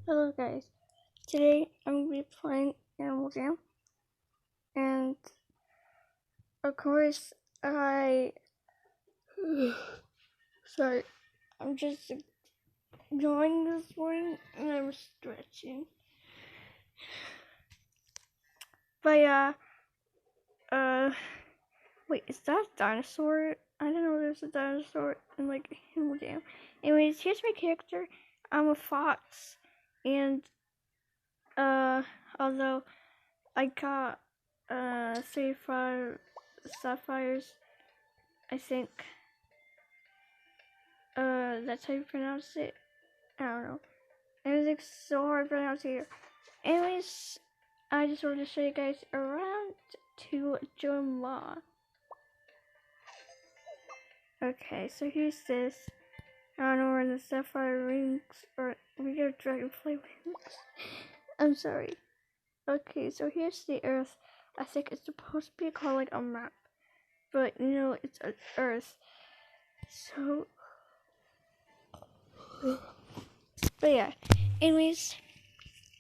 Hello guys, today I'm going to be playing Animal Jam, and of course sorry, I'm just enjoying this morning and I'm stretching. But wait, is that a dinosaur? I didn't know there's a dinosaur in like Animal Jam. Anyways, here's my character. I'm a fox, and although I got 35 sapphires, I think that's how you pronounce it. I don't know. Everything's so hard to pronounce here. Anyways, I just wanted to show you guys around to Joma. Okay, so here's this. I don't know where the sapphire rings or we got dragonfly wings. I'm sorry. Okay, so here's the Earth. I think it's supposed to be called like a map, but you know it's Earth. So, but yeah. Anyways,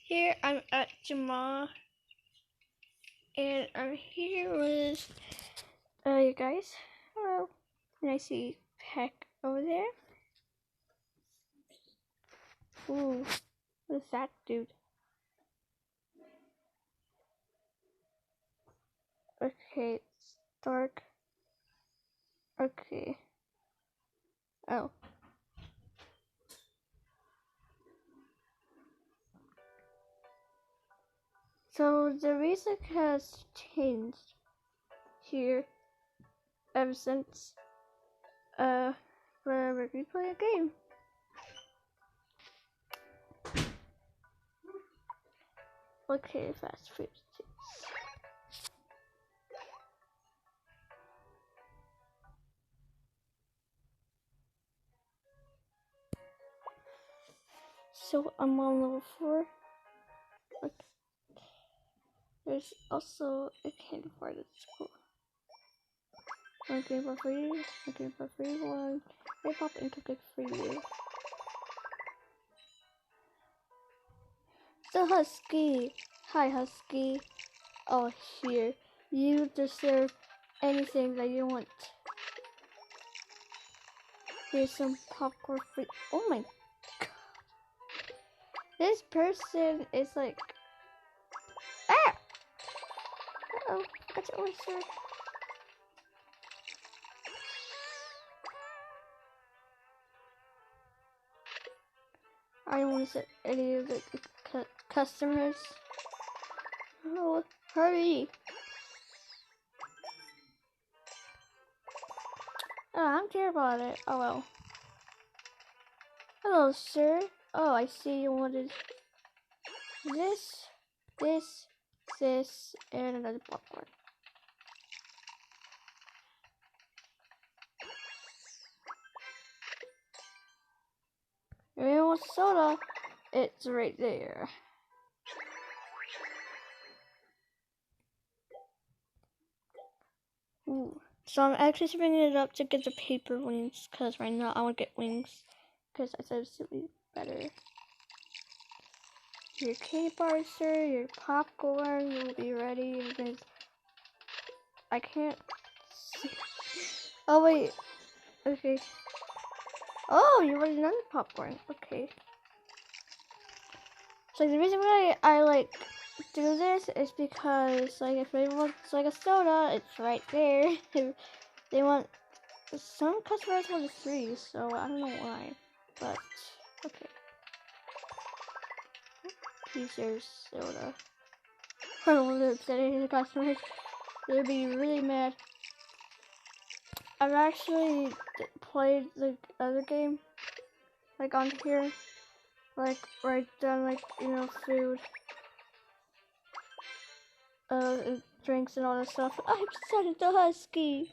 here I'm at Jama, and I'm here with you guys. Hello. And I see Peck over there. Ooh, what's that dude? Okay, it's dark. Okay. Oh. So the music has changed here ever since wherever we play a game. Okay, fast food. So I'm on level 4. Okay. There's also a candy bar that's cool. One candy bar for you, one candy bar for you, one red pop and cupcake for you. So Husky, hi Husky. Oh here, you deserve anything that you want. Here's some popcorn for you. Oh my god. This person is like, ah! Uh-oh, got your oyster. I don't want to set any of the customers. Oh, hurry! Oh, I'm terrible at it. Oh well. Hello, sir. Oh, I see you wanted this, and another popcorn. If you want soda, it's right there. Ooh. So I'm actually spinning it up to get the paper wings, because right now I want to get wings, because I said it's to be better. Your candy bar, sir, your popcorn will be ready, because I can't see. Oh wait, okay. Oh, you wanted another popcorn, okay. So the reason why I like do this is because like if they want like a soda, it's right there. They want some customers want it free, so I don't know why, but okay. Here's your soda. I don't want to upset any of the customers. They'd be really mad. I've actually played the other game, like on here, like right down, like you know, food. And drinks and all that stuff. I'm such a husky.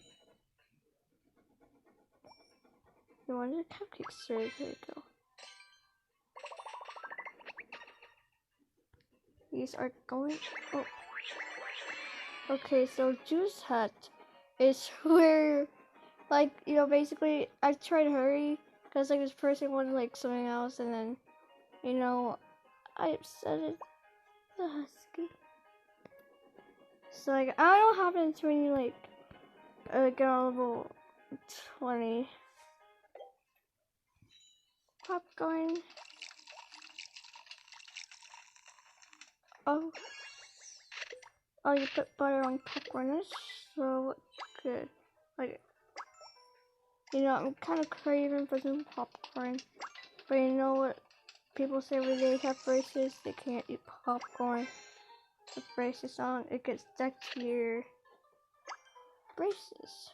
You wanted a cupcake, sir? There you go. These are going. Oh. Okay, so Juice Hut is where, like, you know, basically I tried to hurry because like this person wanted like something else, and then, you know, I upset it. The husky. So like, I don't know what happens when you like get on level 20. Popcorn. Oh. Oh, you put butter on popcorn. That's so good. Like, you know, I'm kind of craving for some popcorn. But you know what? People say when they have braces, they can't eat popcorn. With braces on, it gets stuck to your braces.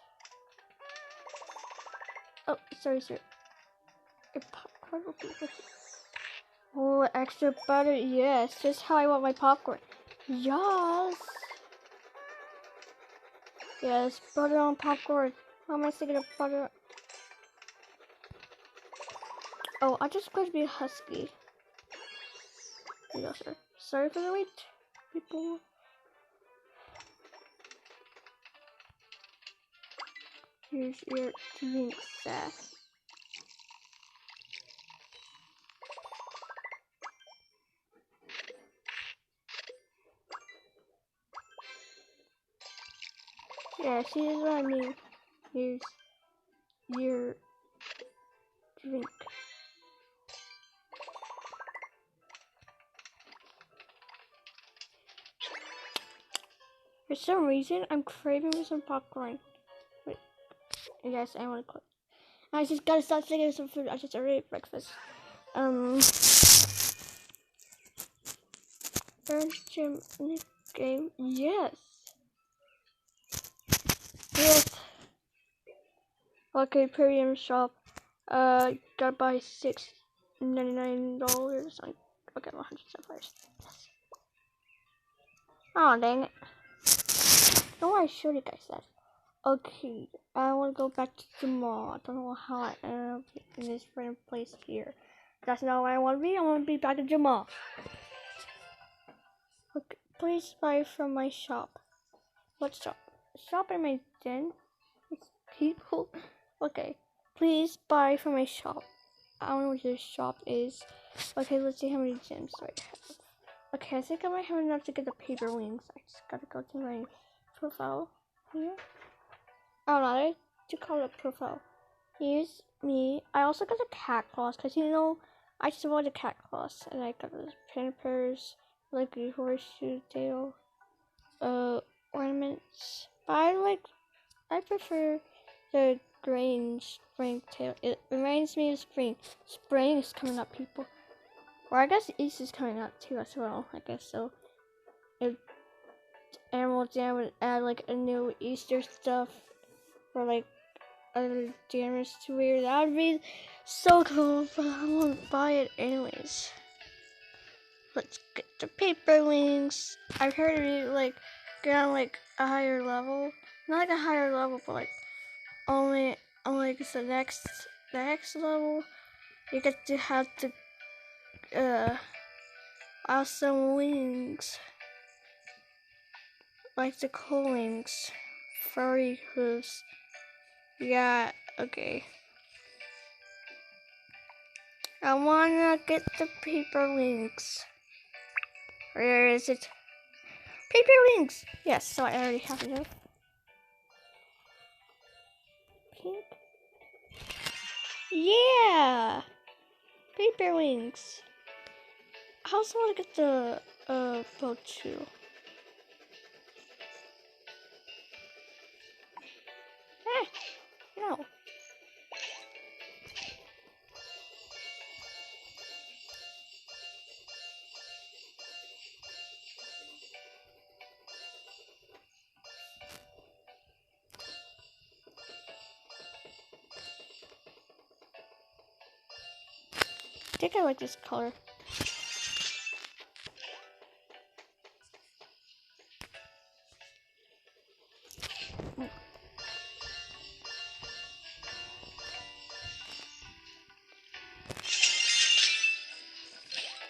Oh, sorry, sir. Your popcorn will be with you. Oh, extra butter. Yes, just how I want my popcorn. Yes. Yes, butter on popcorn. How am I thinking of butter? Oh, I just going to be a husky. Here you go, sir. Sorry for the wait, people. Here's your drink, Seth. Yeah, see, this is what I mean. Here's your drink. For some reason, I'm craving for some popcorn. Wait, yes, I want to cook. I just gotta start thinking of some food. I just already ate breakfast. First gym in the game. Yes. Yes. Okay, premium shop. Gotta buy $6.99. Okay, 100 sapphires. Yes. Oh, dang it. No, I showed you guys that. Okay, I want to go back to the mall. I don't know how I ended up in this random place here. That's not where I want to be. I want to be back at the mall. Okay, please buy from my shop. What shop? Shop in my den? It's people. Okay, please buy from my shop. I don't know what this shop is. Okay, let's see how many gems I have. Okay, I think I might have enough to get the paper wings. I just gotta go to my profile here. Oh no, I to call it profile. Here's me. I also got a cat claws because you know I just wanted a cat claws, and I got those pampers, like a horseshoe tail, ornaments. But I prefer the green spring tail. It reminds me of spring. Spring is coming up, people. Or I guess Easter is coming up too as well. I guess so. If Animal Jam would add like a new Easter stuff or like other jammers to wear, that would be so cool. But I won't buy it anyways. Let's get the paper wings. I've heard it like get on like a higher level. Not like a higher level, but like only on like the next level you get to have the awesome wings. Like the cool wings. Furry hooves. Yeah, okay. I wanna get the paper wings. Where is it? Paper wings! Yes, so I already have enough. Pink. Yeah! Paper wings. I also want to get the boat too. No. I think I like this color.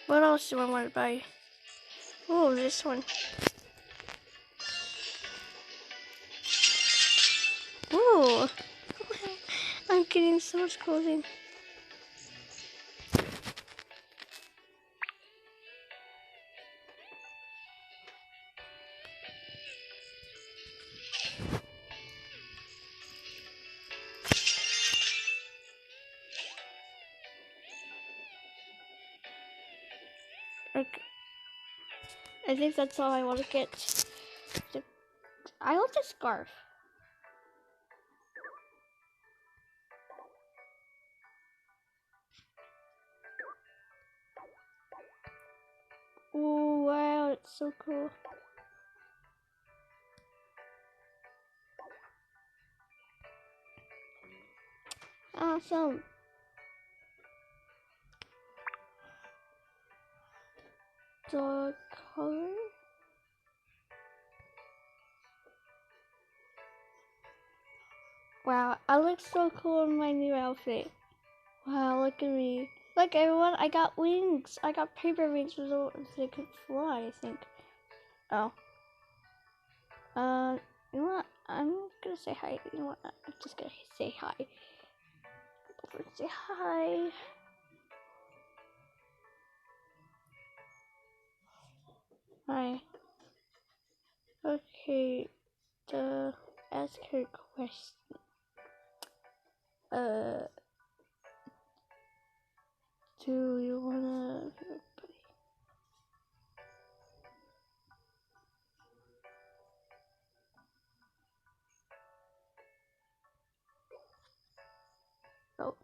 What else do I want to buy? Oh, this one. Ooh. I'm getting so much clothing. Okay. I think that's all I want to get. I want the scarf. Oh wow, it's so cool. Awesome. The color. Wow, I look so cool in my new outfit. Wow, look at me. Look everyone, I got wings. I got paper wings so they could fly, I think. Oh. You know what? I'm gonna say hi. You know what? I'm just gonna say hi. Over and say hi. Hi. Okay, to ask her question. Do you wanna? Oh.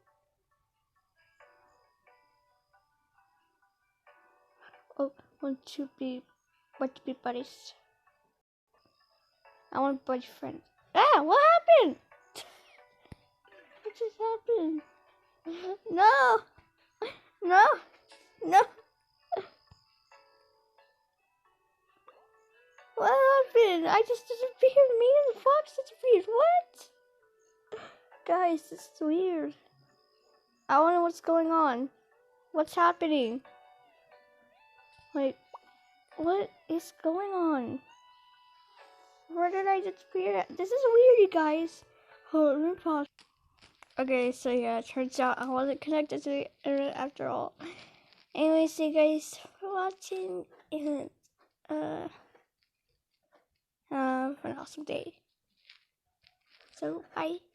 Oh, want to be buddies? I want boyfriend. Ah, what happened? What just happened? No, no, no. What happened? I just disappeared. Me and the fox disappeared. What? Guys, this is weird. I don't know what's going on. What's happening? Like, what is going on? Where did I disappear? This is weird, you guys. Hold on, pause. Okay, so yeah, it turns out I wasn't connected to the internet after all. Anyways, thank you guys for watching, and have an awesome day. So, bye.